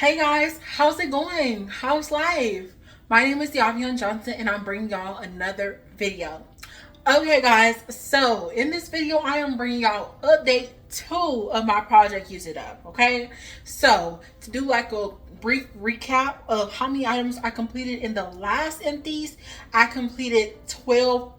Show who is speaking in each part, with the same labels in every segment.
Speaker 1: Hey guys, how's it going? How's life? My name is Yavion Johnson and I'm bringing y'all another video. Okay guys, so in this video I am bringing y'all update 2 of my project Use It Up, okay? So to do like a brief recap of how many items I completed in the last empties, I completed 12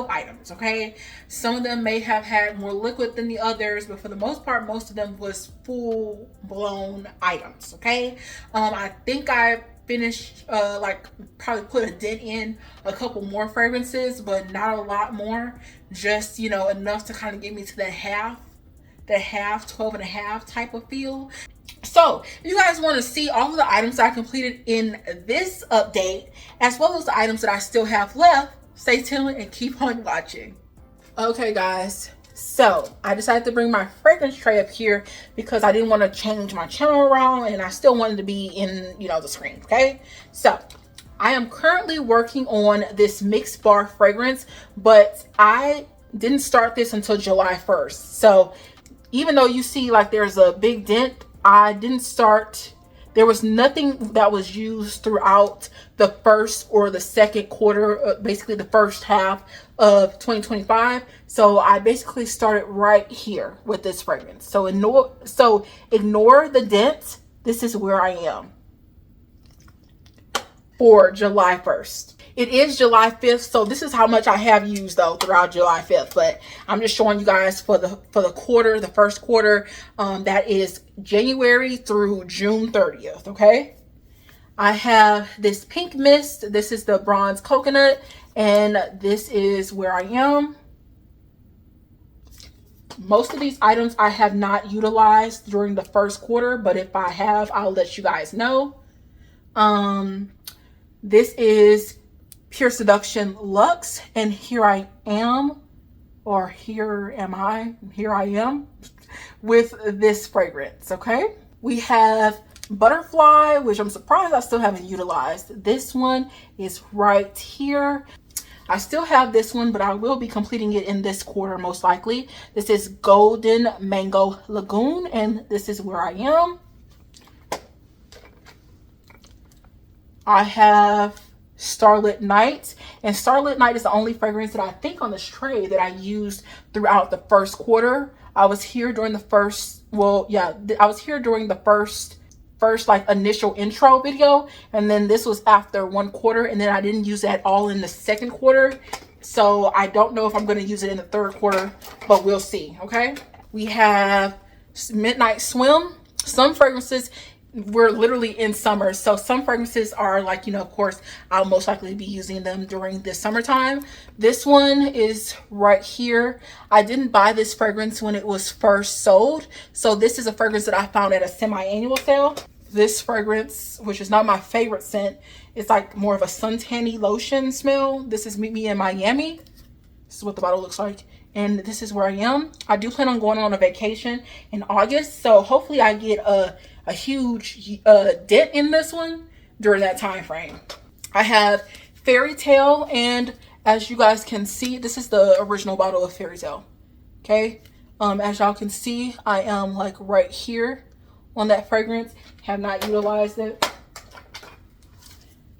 Speaker 1: items, okay? Some of them may have had more liquid than the others, but for the most part, most of them was full blown items, okay? I think I finished, like probably put a dent in a couple more fragrances, but not a lot more, just, enough to kind of get me to the half 12 and a half type of feel. So if you guys want to see all of the items I completed in this update, as well as the items that I still have left, stay tuned and keep on watching. Okay guys, so I decided to bring my fragrance tray up here because I didn't want to change my channel around and I still wanted to be in, the screen, okay? So I am currently working on this mixed bar fragrance, but I didn't start this until July 1st. So even though you see like there's a big dent, I didn't start. There was nothing that was used throughout the first or the second quarter, basically the first half of 2025. So I basically started right here with this fragrance. So ignore the dent. This is where I am for July 1st. It is July 5th, so this is how much I have used though throughout July 5th, but I'm just showing you guys for the quarter, the first quarter, that is January through June 30th, okay? I have this pink mist. This is the bronze coconut, and this is where I am. Most of these items I have not utilized during the first quarter, but if I have, I'll let you guys know. This is Pure Seduction Luxe, and here I am, or here I am with this fragrance, okay? We have Butterfly, which I'm surprised I still haven't utilized. This one is right here. I still have this one, but I will be completing it in this quarter most likely. This is Golden Mango Lagoon, and this is where I am. I have Starlit Night, and Starlit Night is the only fragrance that I think on this tray that I used throughout the first quarter. I was here during the first, I was here during the first like initial intro video, and then this was after 1 quarter, and then I didn't use it at all in the second quarter. So I don't know if I'm going to use it in the third quarter, but we'll see, okay? We have Midnight Swim. Some fragrances, we're literally in summer, so some fragrances are like, of course I'll most likely be using them during the summertime. This one is right here. I didn't buy this fragrance when it was first sold, so this is a fragrance that I found at a semi-annual sale. This fragrance, which is not my favorite scent, it's like more of a suntanny lotion smell. This is Meet Me in Miami. This is what the bottle looks like, and this is where I am. I do plan on going on a vacation in August, so hopefully I get a huge dent in this one during that time frame. I have Fairy Tale, and as you guys can see, this is the original bottle of Fairy Tale, okay? As y'all can see, I am like right here on that fragrance. Have not utilized it.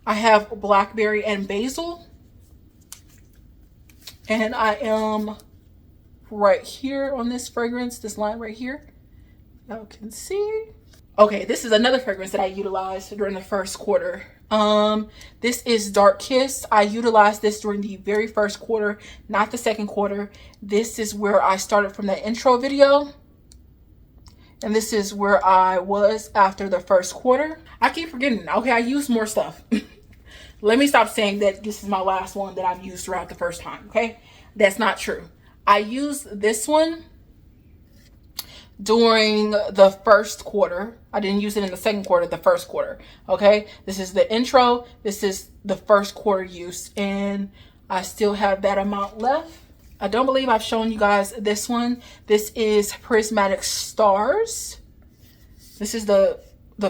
Speaker 1: I have Blackberry and Basil, and I am right here on this fragrance, this line right here, y'all can see. Okay, this is another fragrance that I utilized during the first quarter. This is Dark Kiss. I utilized this during the very first quarter, not the second quarter. This is where I started from the intro video, and this is where I was after the first quarter. I keep forgetting. Okay, I used more stuff. Let me stop saying that this is my last one that I've used throughout the first time, okay? That's not true. I used this one during the first quarter. I didn't use it in the second quarter, the first quarter, okay? This is the intro. This is the first quarter use, and I still have that amount left. I don't believe I've shown you guys this one. This is Prismatic Stars. This is the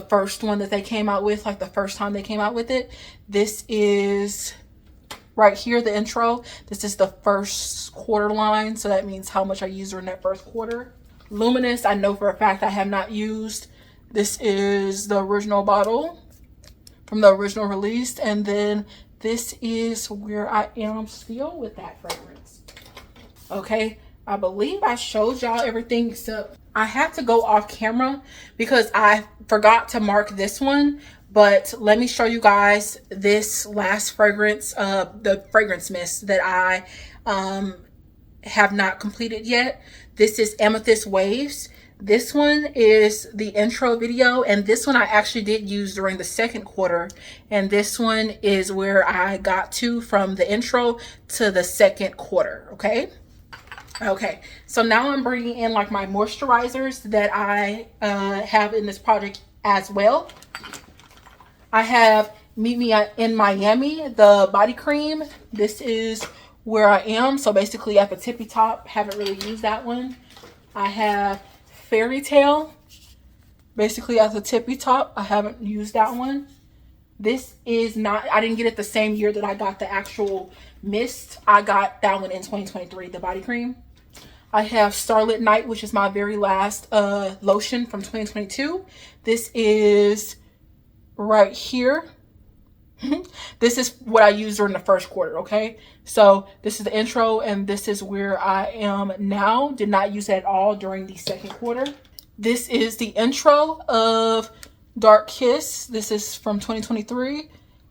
Speaker 1: first one that they came out with, like the first time they came out with it. This is right here, the intro. This is the first quarter line, so that means how much I used during that first quarter. Luminous, I know for a fact I have not used This is the original bottle from the original release. And then this is where I am still with that fragrance. Okay, I believe I showed y'all everything except I had to go off camera because I forgot to mark this one. But let me show you guys this last fragrance, the fragrance mist that I have not completed yet. This is Amethyst Waves. This one is the intro video, and this one I actually did use during the second quarter, and this one is where I got to from the intro to the second quarter. Okay, so now I'm bringing in like my moisturizers that I have in this project as well. I have Meet Me in Miami, the body cream. This is where I am, so basically at the tippy top. Haven't really used that one. I have Fairy Tale, basically at the tippy top. I haven't used that one. This is not, I didn't get it the same year that I got the actual mist. I got that one in 2023, the body cream. I have Starlit Night, which is my very last lotion from 2022. This is right here. This is what I used during the first quarter, okay? So this is the intro, and this is where I am now. Did not use it at all during the second quarter. This is the intro of Dark Kiss. This is from 2023,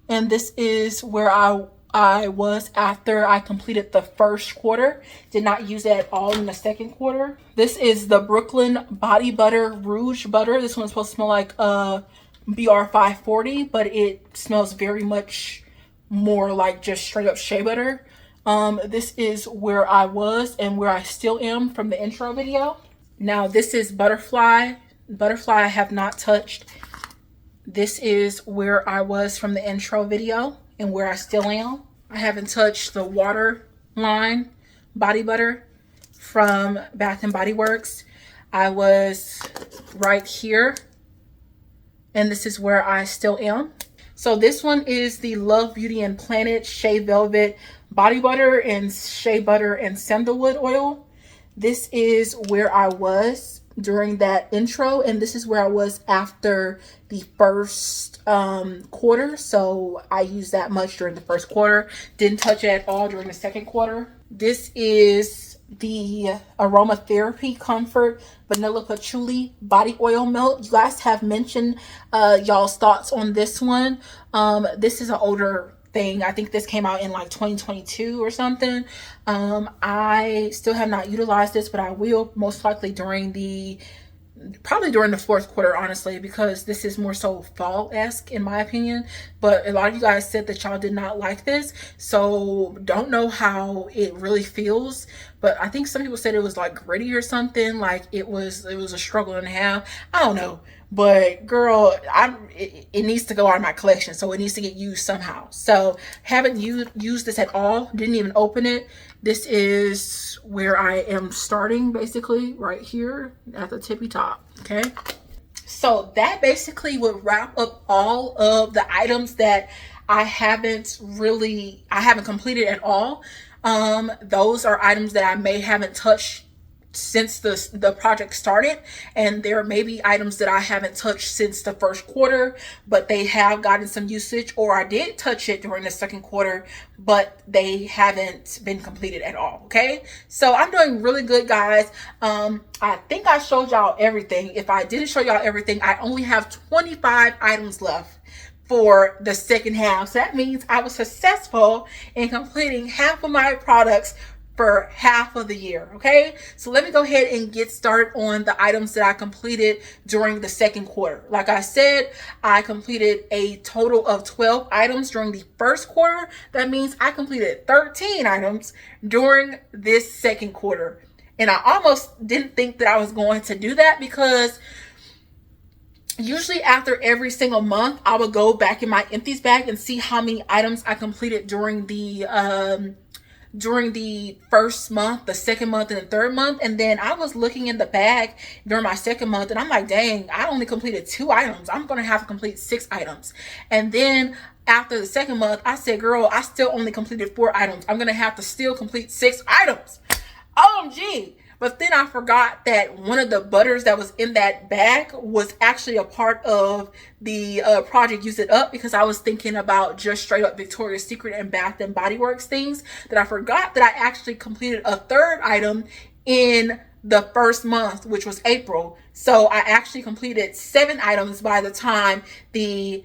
Speaker 1: and this is where I was after I completed the first quarter. Did not use it at all in the second quarter. This is the Brooklyn Body Butter Rouge Butter. This one's supposed to smell like BR540, but it smells very much more like just straight up shea butter. This is where I was and where I still am from the intro video. Now this is Butterfly. Butterfly I have not touched. This is where I was from the intro video and where I still am. I haven't touched the Waterline body butter from Bath and Body Works. I was right here, and this is where I still am. So this one is the Love Beauty and Planet Shea Velvet body butter and shea butter and sandalwood oil. This is where I was during that intro, and this is where I was after the first quarter. So I used that much during the first quarter, didn't touch it at all during the second quarter. This is the Aromatherapy Comfort Vanilla Patchouli body oil melt. You guys have mentioned y'all's thoughts on this one. This is an older thing. I think this came out in like 2022 or something. I still have not utilized this, but I will most likely probably during the fourth quarter, honestly, because this is more so fall-esque in my opinion. But a lot of you guys said that y'all did not like this, so don't know how it really feels. But I think some people said it was like gritty or something, like it was a struggle and a half. I don't know. But girl, it needs to go out of my collection, so it needs to get used somehow. So haven't used this at all, didn't even open it. This is where I am starting, basically right here at the tippy top. Okay, so that basically would wrap up all of the items that I haven't completed at all. Those are items that I may haven't touched since the project started, and there may be items that I haven't touched since the first quarter, but they have gotten some usage, or I did touch it during the second quarter, but they haven't been completed at all. Okay, so I'm doing really good, guys. I think I showed y'all everything. If I didn't show y'all everything, I only have 25 items left for the second half. So that means I was successful in completing half of my products for half of the year. Okay, so let me go ahead and get started on the items that I completed during the second quarter. Like I said, I completed a total of 12 items during the first quarter. That means I completed 13 items during this second quarter, and I almost didn't think that I was going to do that, because usually after every single month I would go back in my empties bag and see how many items I completed during the first month, the second month, and the third month. And then I was looking in the bag during my second month, and I'm like, dang, I only completed 2 items. I'm gonna have to complete 6 items. And then after the second month, I said, girl, I still only completed 4 items. I'm gonna have to still complete 6 items. OMG. But then I forgot that one of the butters that was in that bag was actually a part of the project Use It Up, because I was thinking about just straight up Victoria's Secret and Bath and Body Works things, that I forgot that I actually completed a third item in the first month, which was April. So I actually completed 7 items by the time the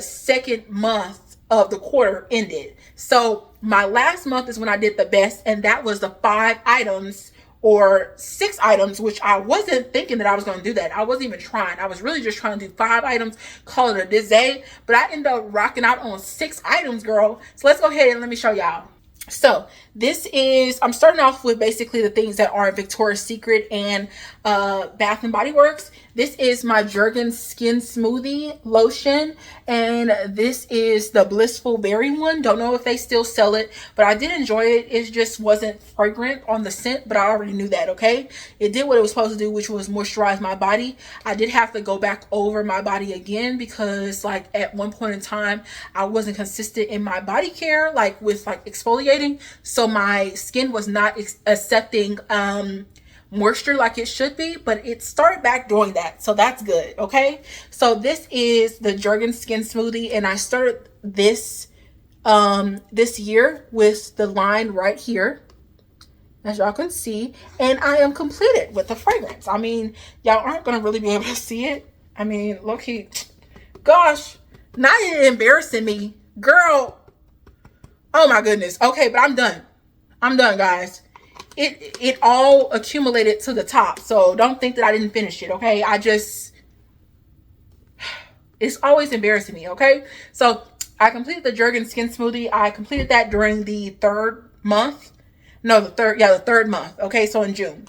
Speaker 1: second month of the quarter ended. So my last month is when I did the best, and that was the 5 items or 6 items, which I wasn't thinking that I was going to do that. I wasn't even trying. I was really just trying to do 5 items, call it a day, but I ended up rocking out on 6 items, girl. So let's go ahead and let me show y'all. So this is, I'm starting off with basically the things that are Victoria's Secret and Bath and Body Works. This is my Jergens Skin Smoothie Lotion, and this is the Blissful Berry one. Don't know if they still sell it, but I did enjoy it. It just wasn't fragrant on the scent, but I already knew that, okay? It did what it was supposed to do, which was moisturize my body. I did have to go back over my body again because, like, at one point in time, I wasn't consistent in my body care, like with like exfoliating. So my skin was not accepting moisture like it should be, but it started back doing that, so that's good. Okay, so this is the Jergens Skin Smoothie, and I started this this year with the line right here, as y'all can see, and I am completed with the fragrance. I mean, y'all aren't gonna really be able to see it. I mean, low-key, gosh, not even embarrassing me, girl. Oh my goodness. Okay, but I'm done, guys. It all accumulated to the top, so don't think that I didn't finish it. Okay, it's always embarrassing me. Okay, so I completed the Jergens Skin Smoothie. I completed that during the third month. No, the third month. Okay, so in June.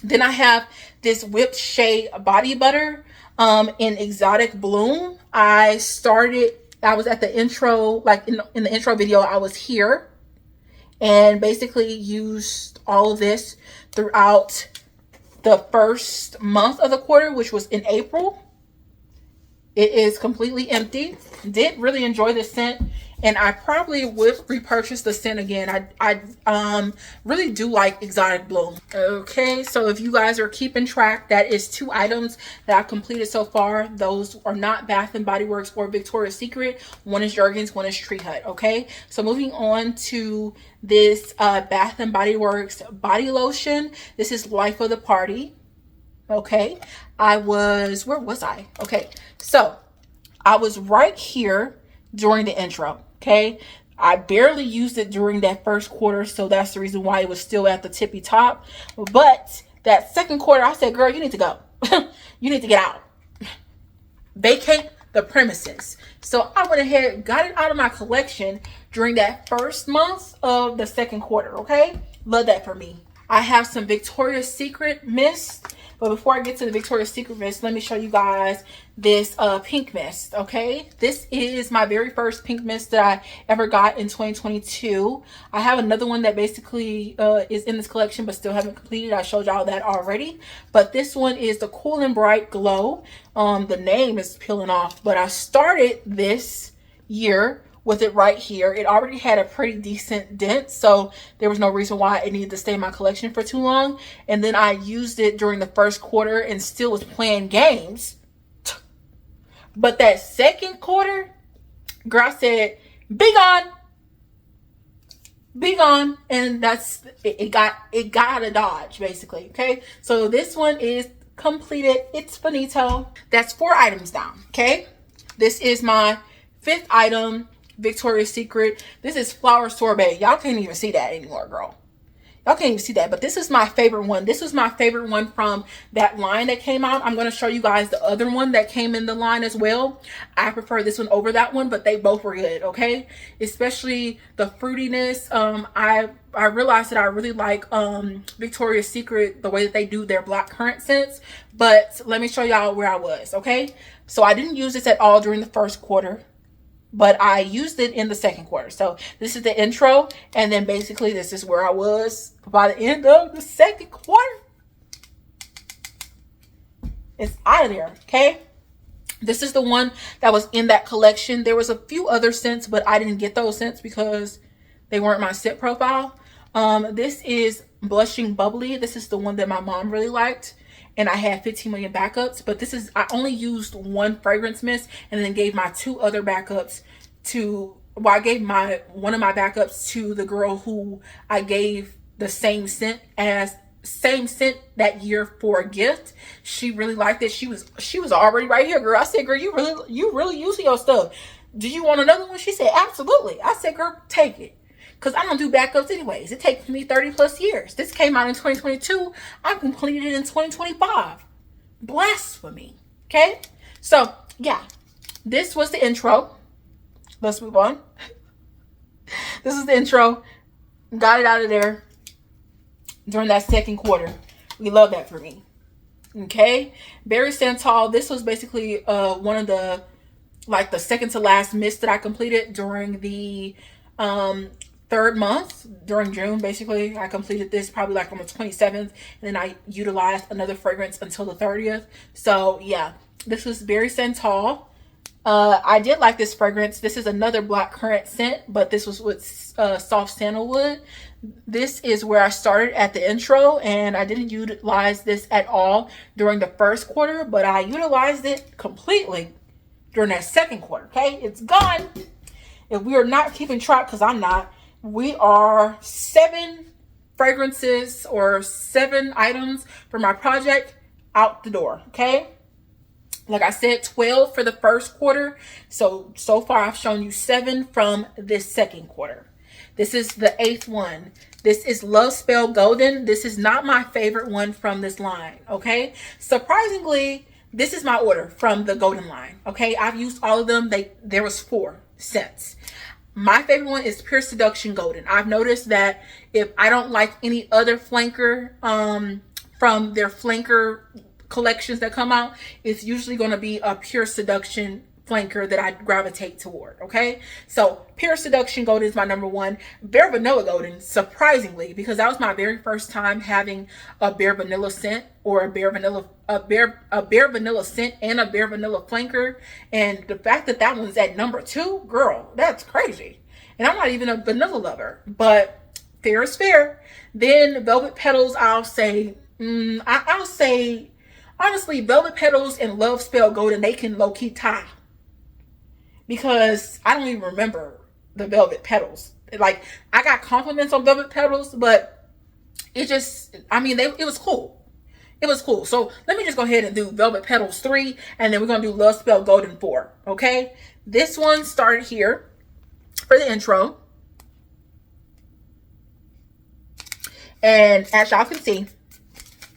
Speaker 1: Then I have this Whipped Shea body butter in Exotic Bloom. I was at the intro, like in the intro video, I was here and basically used all of this throughout the first month of the quarter, which was in April. It is completely empty. Did really enjoy the scent, and I probably would repurchase the scent again. I really do like Exotic Bloom. Okay, so if you guys are keeping track, that is 2 items that I've completed so far. Those are not Bath and Body Works or Victoria's Secret. One is Jergens, one is Tree Hut. Okay, so moving on to this Bath and Body Works body lotion. This is Life of the Party. Okay, where was I? Okay, so I was right here during the intro. Okay, I barely used it during that first quarter, so that's the reason why it was still at the tippy top. But that second quarter, I said, girl, you need to go. You need to get out. Vacate the premises. So I went ahead, got it out of my collection during that first month of the second quarter. Okay, love that for me. I have some Victoria's Secret mist. But before I get to the Victoria's Secret mist, let me show you guys this pink mist, okay? This is my very first pink mist that I ever got in 2022. I have another one that basically is in this collection but still haven't completed. I showed y'all that already. But this one is the Cool and Bright Glow. The name is peeling off, but I started this year with it right here. It already had a pretty decent dent, so there was no reason why it needed to stay in my collection for too long. And then I used it during the first quarter and still was playing games. But that second quarter, girl said, be gone. Be gone. And that's it got out of Dodge, basically. Okay, so this one is completed. It's finito. That's 4 items down. Okay, this is my 5th item, Victoria's Secret. This is Flower Sorbet. Y'all can't even see that anymore, girl. Y'all can't even see that, but this is my favorite one. This was my favorite one from that line that came out. I'm going to show you guys the other one that came in the line as well. I prefer this one over that one, but they both were good, okay? Especially the fruitiness. I realized that I really like Victoria's Secret, the way that they do their blackcurrant scents. But let me show y'all where I was, okay? So I didn't use this at all during the first quarter, but I used it in the second quarter. So this is the intro, and then basically this is where I was by the end of the second quarter. It's out of there, okay? This is the one that was in that collection. There was a few other scents, but I didn't get those scents because they weren't my scent profile. This is Blushing Bubbly. This is the one that my mom really liked, and I had 15 million backups. But this is, I only used one fragrance mist and then gave my 2 other backups to, well, I gave one of my backups to the girl who I gave the same scent that year for a gift. She really liked it. She was already right here, girl. I said, girl, you really using your stuff. Do you want another one? She said, absolutely. I said, girl, take it. Because I don't do backups anyways. It takes me 30 plus years. This came out in 2022. I completed it in 2025. Blasphemy. Okay? So, yeah. This was the intro. Let's move on. This is the intro. Got it out of there during that second quarter. We love that for me. Okay? Barry Santal. This was basically one of the, like, the second to last mist that I completed during the third month, during June. Basically, I completed this probably like on the 27th, and then I utilized another fragrance until the 30th. So yeah, this was Barry Santal. I did like this fragrance. This is another black currant scent, but this was with soft sandalwood. This is where I started at the intro, and I didn't utilize this at all during the first quarter, but I utilized it completely during that second quarter. Okay, it's gone. If we are not keeping track, because I'm not, we are 7 fragrances or 7 items for my project out the door. Okay, like I said, 12 for the first quarter. So far I've shown you 7 from this second quarter. This is the 8th one. This is Love Spell Golden. This is not my favorite one from this line. Okay, surprisingly, this is my order from the Golden line. Okay, I've used all of them. There was 4 scents. My favorite one is Pure Seduction Golden. I've noticed that if I don't like any other flanker from their flanker collections that come out, it's usually going to be a Pure Seduction flanker that I gravitate toward. Okay, so Pure Seduction Golden is my number 1. Bare Vanilla Golden, surprisingly, because that was my very first time having a bare vanilla scent, or a bare vanilla scent and a bare vanilla flanker, and the fact that that one's at number 2, girl, that's crazy. And I'm not even a vanilla lover, but fair is fair. Then Velvet Petals, I'll say honestly, Velvet Petals and Love Spell Golden, they can low-key tie, because I don't even remember the Velvet Petals. Like, I got compliments on Velvet Petals, but it just, I mean, it was cool. It was cool. So let me just go ahead and do Velvet Petals 3, and then we're going to do Love Spell Golden 4. Okay? This one started here for the intro. And as y'all can see,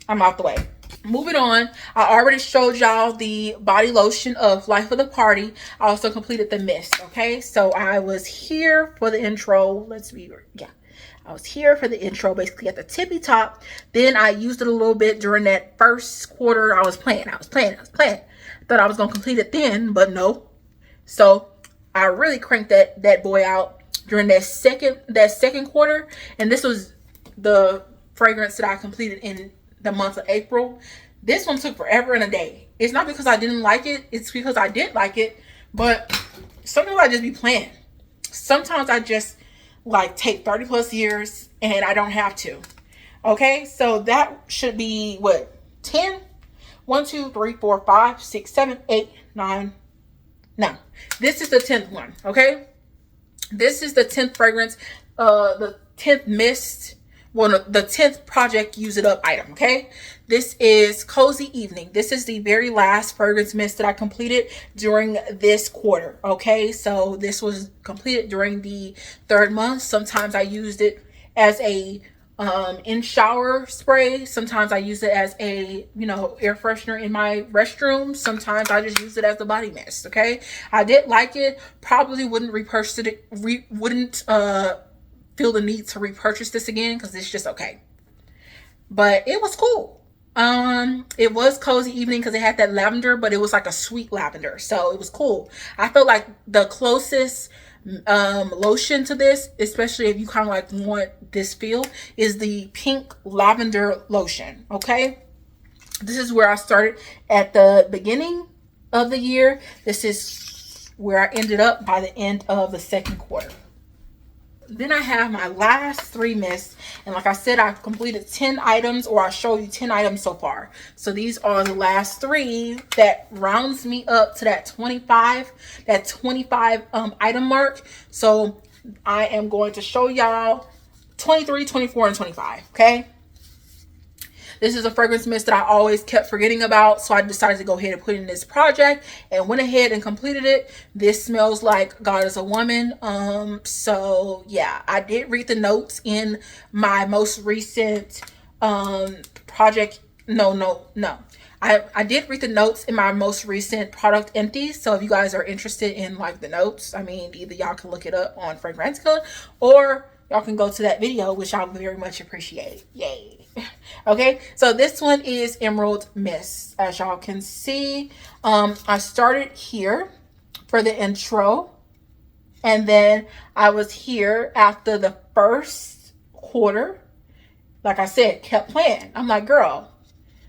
Speaker 1: I'm out the way. Moving on, I already showed y'all the body lotion of Life of the Party. I also completed the mist. Okay, so I was here for the intro. I was here for the intro, basically at the tippy top. Then I used it a little bit during that first quarter. I was playing. Thought I was gonna complete it then, but no. So I really cranked that boy out during that second quarter, and this was the fragrance that I completed in the month of April. This one took forever and a day. It's not because I didn't like it, it's because I did like it, but sometimes I just be playing. Sometimes I just like take 30 plus years and I don't have to. Okay, so that should be what, 10? 1, 2, 3, 4, 5, 6, 7, 8, 9. No, this is the 10th one. Okay, this is the 10th fragrance, the 10th mist. Well, the 10th project use it up item. Okay, this is Cozy Evening. This is the very last fragrance mist that I completed during this quarter. Okay, so this was completed during the 3rd month. Sometimes I used it as a in shower spray. Sometimes I use it as a, air freshener in my restroom. Sometimes I just use it as a body mist. Okay, I did like it. Probably wouldn't repurchase it. Wouldn't feel the need to repurchase this again, because it's just okay. But it was cool. It was Cozy Evening because it had that lavender, but it was like a sweet lavender, so it was cool. I felt like the closest lotion to this, especially if you kind of like want this feel, is the pink lavender lotion. Okay, this is where I started at the beginning of the year. This is where I ended up by the end of the second quarter. then I have my last 3 mists. And like I said, I've completed 10 items, or I'll show you 10 items so far. So these are the last 3 that rounds me up to that 25 item mark. So I am going to show y'all 23, 24, and 25, okay? This is a fragrance mist that I always kept forgetting about, so I decided to go ahead and put in this project and went ahead and completed it. This smells like God Is a Woman. So yeah, I did read the notes in my most recent project. No. I did read the notes in my most recent product empties. So if you guys are interested in like the notes, I mean, either y'all can look it up on Fragrantica, or y'all can go to that video, which I would very much appreciate. Yay. Okay, so this one is Emerald Mist. As y'all can see, I started here for the intro, and then I was here after the first quarter. Like I said, kept playing. I'm like, girl,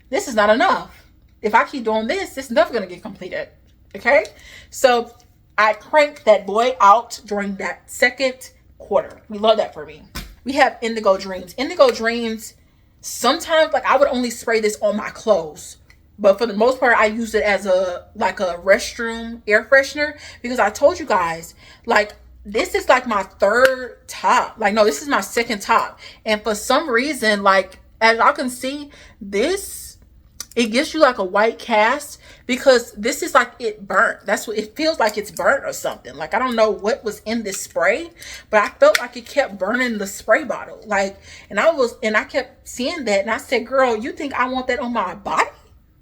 Speaker 1: this is not enough. If I keep doing this, this is never going to get completed. Okay, so I cranked that boy out during that second quarter. We love that for me. We have Indigo Dreams. Indigo Dreams, sometimes like I would only spray this on my clothes, but for the most part I use it as a restroom air freshener, because I told you guys, like, this is like my 3rd top. Like, no, this is my 2nd top, and for some reason, like, as y'all can see, this, it gives you like a white cast, because this is like it burnt. That's what it feels like, it's burnt or something. Like, I don't know what was in this spray, but I felt like it kept burning the spray bottle. Like, and I kept seeing that, and I said, girl, you think I want that on my body?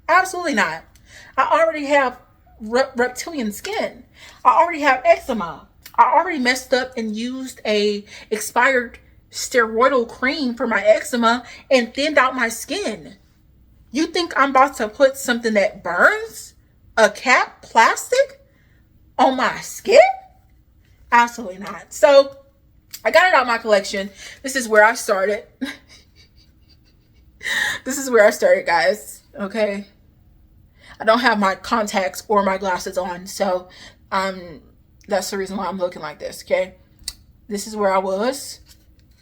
Speaker 1: Absolutely not. I already have reptilian skin. I already have eczema. I already messed up and used a expired steroidal cream for my eczema and thinned out my skin. You think I'm about to put something that burns, a cap, plastic, on my skin? Absolutely not. So I got it out of my collection. This is where I started. This is where I started, guys. Okay. I don't have my contacts or my glasses on, so that's the reason why I'm looking like this. Okay. This is where I was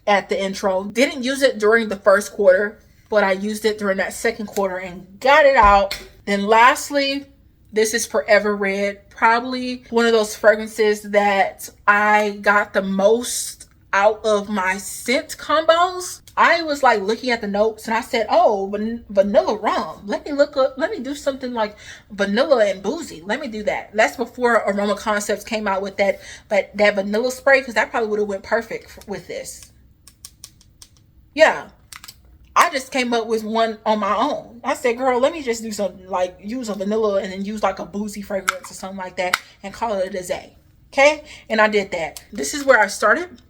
Speaker 1: at the intro. Didn't use it during the first quarter, but I used it during that second quarter and got it out. Then lastly, this is Forever Red. Probably one of those fragrances that I got the most out of my scent combos. I was like looking at the notes and I said, oh, vanilla rum. Let me do something like vanilla and boozy. Let me do that. That's before Aroma Concepts came out with that vanilla spray, because that probably would have went perfect with this. Yeah. I just came up with one on my own. I said, girl, let me just do something like use a vanilla and then use like a boozy fragrance or something like that and call it a day. Okay? And I did that. This is where I started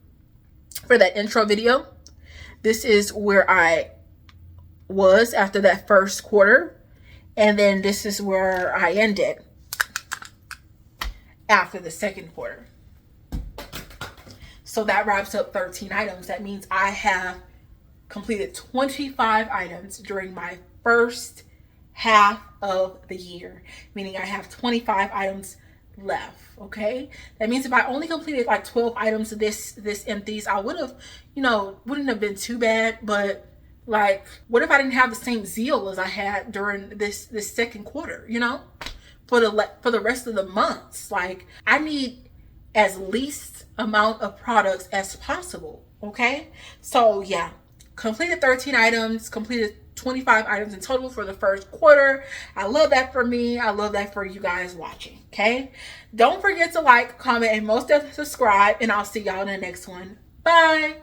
Speaker 1: for that intro video. This is where I was after that first quarter. And then this is where I ended after the second quarter. So that wraps up 13 items. That means I have completed 25 items during my first half of the year, meaning I have 25 items left. Okay, that means if I only completed like 12 items of this empties, I would have, wouldn't have been too bad. But like, what if I didn't have the same zeal as I had during this second quarter, for the rest of the months? Like, I need as least amount of products as possible. Okay, so yeah, completed 13 items, completed 25 items in total for the first quarter. I love that for me. I love that for you guys watching. Okay, don't forget to like, comment, and most definitely subscribe, and I'll see y'all in the next one. Bye.